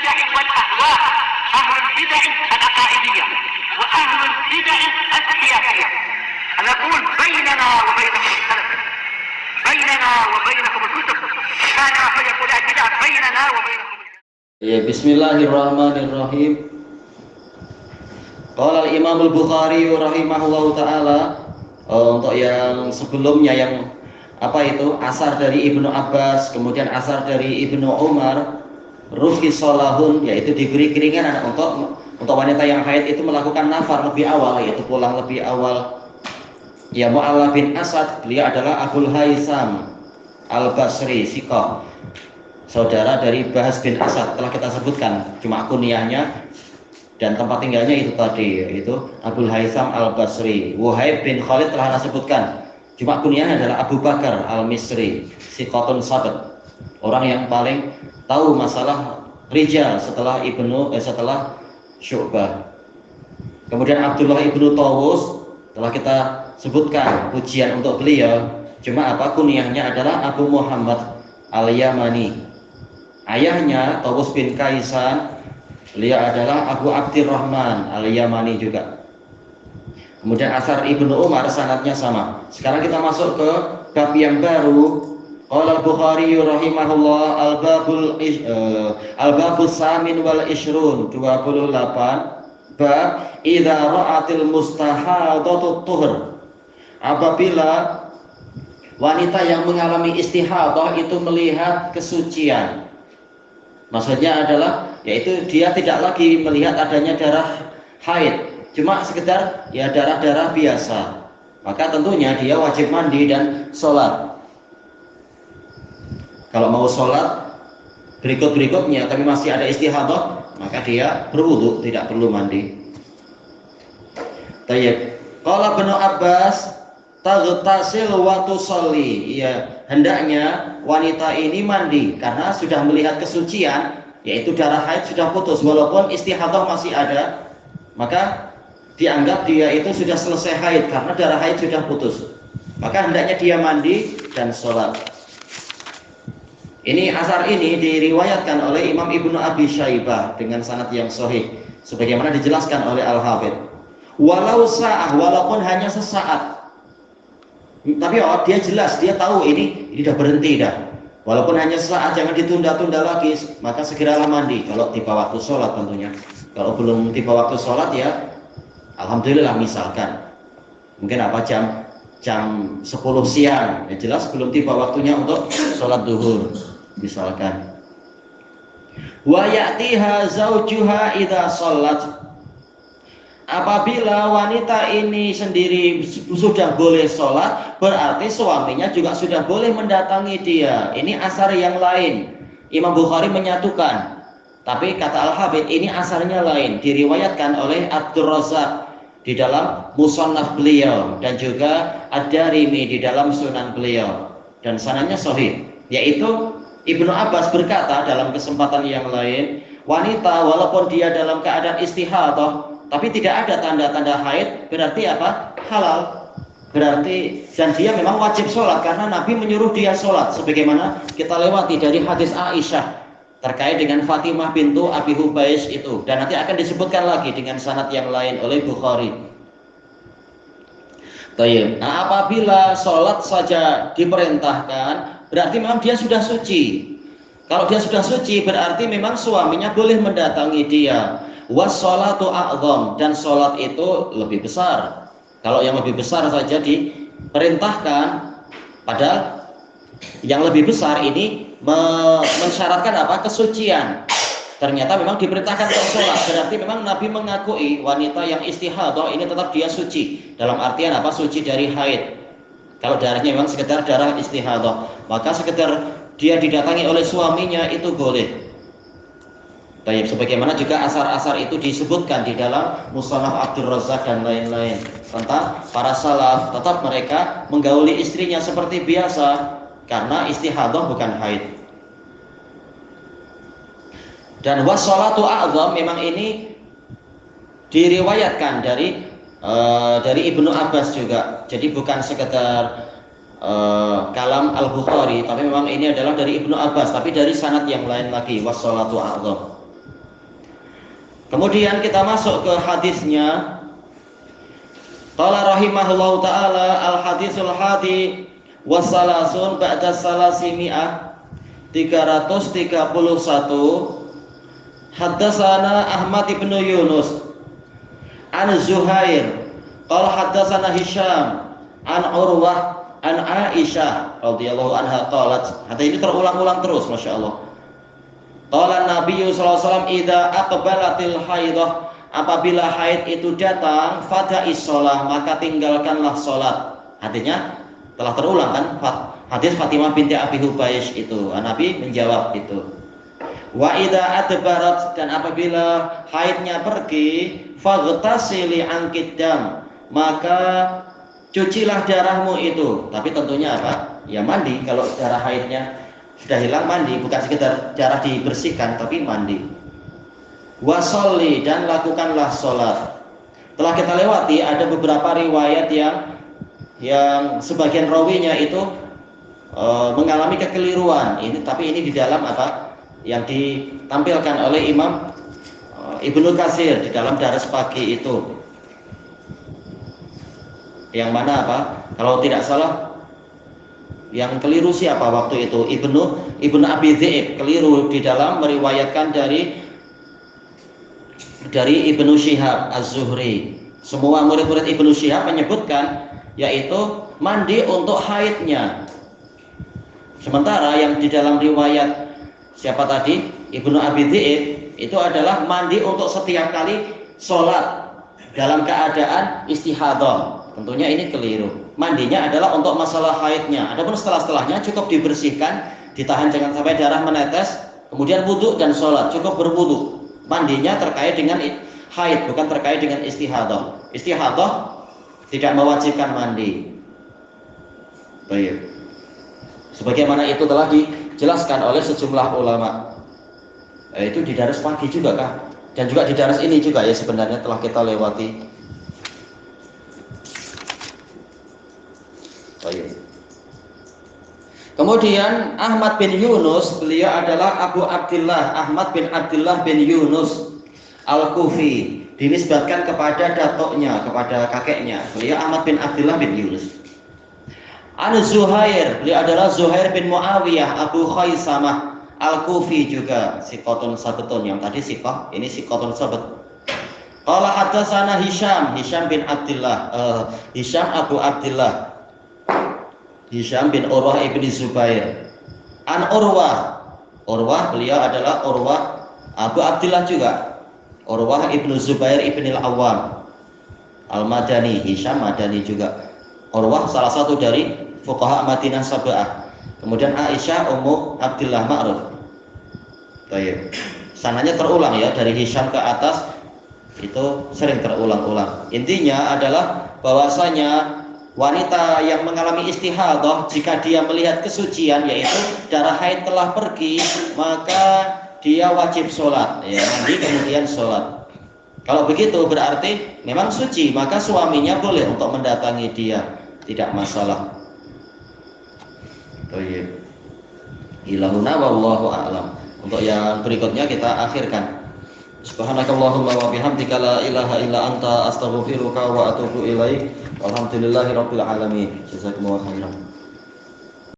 البدع والأهواء، أهل البدع العقائدية وأهل البدع السياسية. نقول بيننا وبينكم السلف، بيننا وبينكم الكتب، كان فيقول البدع بيننا وبينكم. Bismillahirrahmanirrahim. Qala al-Imam al-Bukhari rahimahullahu taala. Untuk yang sebelumnya yang asar dari Ibnu Abbas, kemudian asar dari Ibnu Umar, rufi sholahun, yaitu diberi keringanan untuk wanita yang haid itu melakukan nafar lebih awal, yaitu pulang lebih awal. Ya, Mu'alla bin Asad, beliau adalah Abul Haisam Al-Basri Siqah, saudara dari Bahas bin Asad, telah kita sebutkan, cuma kunyahnya dan tempat tinggalnya itu tadi, yaitu Abul Haisam Al-Basri. Wuhaib bin Khalid telah kita sebutkan, cuma kunyahnya adalah Abu Bakar Al-Misri, Siqatun Sabat, orang yang paling tahu masalah rijal setelah setelah Syu'bah. Kemudian Abdullah ibnu Tawus telah kita sebutkan pujian untuk beliau, cuma kunyahnya adalah Abu Muhammad Al-Yamani. Ayahnya Tawus bin Kaisan, beliau adalah Abu Abdirrahman Al-Yamani juga. Kemudian asar Ibnu Umar sanadnya sama. Sekarang kita masuk ke bab yang baru. Qala al-Bukhari rahimahullah al-babus samin wal ishrun 28, bab idza ra'atil mustahadatu tuhur. Apabila wanita yang mengalami istihadah itu melihat kesucian, maksudnya adalah yaitu dia tidak lagi melihat adanya darah haid, cuma sekedar ya darah-darah biasa, maka tentunya dia wajib mandi dan sholat. Kalau mau sholat berikutnya tapi masih ada istihadah, maka dia berwudu, tidak perlu mandi. Tayyib. Qala Ibnu Abbas taghtasil wa tusalli. Ya, hendaknya wanita ini mandi karena sudah melihat kesucian, yaitu darah haid sudah putus, walaupun istihadah masih ada, maka dianggap dia itu sudah selesai haid karena darah haid sudah putus, maka hendaknya dia mandi dan sholat. Ini asar ini diriwayatkan oleh Imam Ibnu Abi Syaibah dengan sanad yang sahih, sebagaimana dijelaskan oleh Al-Hafidz. Walau sa'ah, walaupun hanya sesaat, tapi dia jelas, dia tahu ini sudah berhenti dah. Walaupun hanya sesaat, jangan ditunda-tunda lagi, maka segeralah mandi kalau tiba waktu sholat tentunya. Kalau belum tiba waktu sholat ya alhamdulillah, misalkan mungkin jam 10 siang, ya jelas belum tiba waktunya untuk sholat duhur misalkan. Wa ya'tiha zaujuha idza sholat. Apabila wanita ini sendiri sudah boleh sholat, berarti suaminya juga sudah boleh mendatangi dia. Ini asar yang lain. Imam Bukhari menyatukan, tapi kata Al-Hafidz ini asarnya lain, diriwayatkan oleh Abdur Razzaq di dalam Musannaf beliau dan juga Ad-Darimi di dalam Sunan beliau, dan sanadnya sahih, yaitu Ibnu Abbas berkata dalam kesempatan yang lain, wanita walaupun dia dalam keadaan istihadah tapi tidak ada tanda-tanda haid, berarti halal. Berarti dan dia memang wajib sholat karena Nabi menyuruh dia sholat, sebagaimana kita lewati dari hadis Aisyah terkait dengan Fatimah bintu Abi Hubais itu, dan nanti akan disebutkan lagi dengan sanad yang lain oleh Bukhari. Nah, apabila sholat saja diperintahkan, berarti memang dia sudah suci. Kalau dia sudah suci, berarti memang suaminya boleh mendatangi dia. Wassolatu a'zam, dan sholat itu lebih besar. Kalau yang lebih besar saja diperintahkan, padahal yang lebih besar ini mensyaratkan kesucian. Ternyata memang diperintahkan untuk sholat, berarti memang Nabi mengakui wanita yang istihadah ini tetap dia suci, dalam artian suci dari haid. Kalau darahnya memang sekedar darah istihadah, maka sekedar dia didatangi oleh suaminya itu boleh. Baik, sebagaimana juga asar-asar itu disebutkan di dalam Musannaf Abdur Razzaq dan lain-lain tentang para salaf, tetap mereka menggauli istrinya seperti biasa karena istihadah bukan haid. Dan wassalatu a'zam memang ini diriwayatkan dari Ibnu Abbas juga. Jadi bukan sekedar kalam Al-Bukhari, tapi memang ini adalah dari Ibnu Abbas, tapi dari sanad yang lain lagi, wassalatu a'zam. Kemudian kita masuk ke hadisnya. Qala rahimahullahu taala al-hadisul hadi wasalasun ba'da salasimi'ah 331. Haddatsana Ahmad ibn Yunus an Zuhair qala haddatsana Hisham an Urwah an Aisyah radhiyallahu anha qalat. Hadis ini terulang-ulang terus, Masya Allah. Qala Nabi sallallahu alaihi wasallam idza aqbalatil haidah, apabila haid itu datang, fada'is shalah, maka tinggalkanlah salat. Artinya telah terulang kan hadis Fatimah binti Abi Hubaysh itu. Nabi menjawab itu. Wa idza adbarat, dan apabila haidnya pergi, faghtasili ankidam, maka cucilah darahmu itu. Tapi tentunya apa? Ya mandi. Kalau darah haidnya sudah hilang, mandi, bukan sekedar darah dibersihkan tapi mandi. Wa sholli, dan lakukanlah sholat. Telah kita lewati ada beberapa riwayat yang sebagian rawinya itu mengalami kekeliruan. Tapi ini di dalam apa? Yang ditampilkan oleh Imam Ibnu Katsir di dalam Daras Pagi itu. Yang mana apa? Kalau tidak salah yang keliru siapa waktu itu? Ibnu Abi Dzib keliru di dalam meriwayatkan dari Ibnu Syihab Az-Zuhri. Semua murid-murid Ibnu Syihab menyebutkan yaitu mandi untuk haidnya. Sementara yang di dalam riwayat siapa tadi? Ibnu Abi Dzib itu adalah mandi untuk setiap kali sholat dalam keadaan istihadah. Tentunya ini keliru. Mandinya adalah untuk masalah haidnya. Adapun setelahnya cukup dibersihkan, ditahan jangan sampai darah menetes, kemudian wudhu dan sholat, cukup berwudhu. Mandinya terkait dengan haid, bukan terkait dengan istihadah. Istihadah tidak mewajibkan mandi. Baik. Sebagaimana itu telah dijelaskan oleh sejumlah ulama. Itu di Daras Pagi juga kah? Dan juga di Daras ini juga ya sebenarnya telah kita lewati. Baik. Kemudian Ahmad bin Yunus, beliau adalah Abu Abdullah Ahmad bin Abdullah bin Yunus Al-Kufi, dinisbatkan kepada datuknya, kepada kakeknya. Beliau Ahmad bin Abdullah bin Yunus. An Zuhair, beliau adalah Zuhair bin Muawiyah Abu Khaisamah Al-Kufi juga, siqatun sabtun. Yang tadi siqah, ini siqatun sabt. Qala haddatsana Hisham bin Abdullah, Hisham Abu Abdullah, Hisham bin Urwah ibni Zubair. An Urwah, beliau adalah Urwah Abu Abdullah juga, Urwah ibnu Zubair ibni Al-Awwam Al-Madani. Hisham Madani juga. Urwah salah satu dari fuqaha Madinah Sab'ah. Kemudian Aisyah Ummu Abdullah Ma'ruf. Baik. Sananya terulang ya, dari Hisham ke atas itu sering terulang-ulang. Intinya adalah bahwasanya wanita yang mengalami istihadah, jika dia melihat kesucian yaitu darah haid telah pergi, maka dia wajib sholat, ya, mandi kemudian sholat. Kalau begitu berarti memang suci, maka suaminya boleh untuk mendatangi dia, tidak masalah. Baik. Ilahuna wallahu a'lam. Untuk yang berikutnya kita akhirkan. Subhanakallahumma wa bihamdika la ilaha illa anta astaghfiruka wa atubu ilaik. Alhamdulillahirabbil alamin. Jazakumullahu khairan.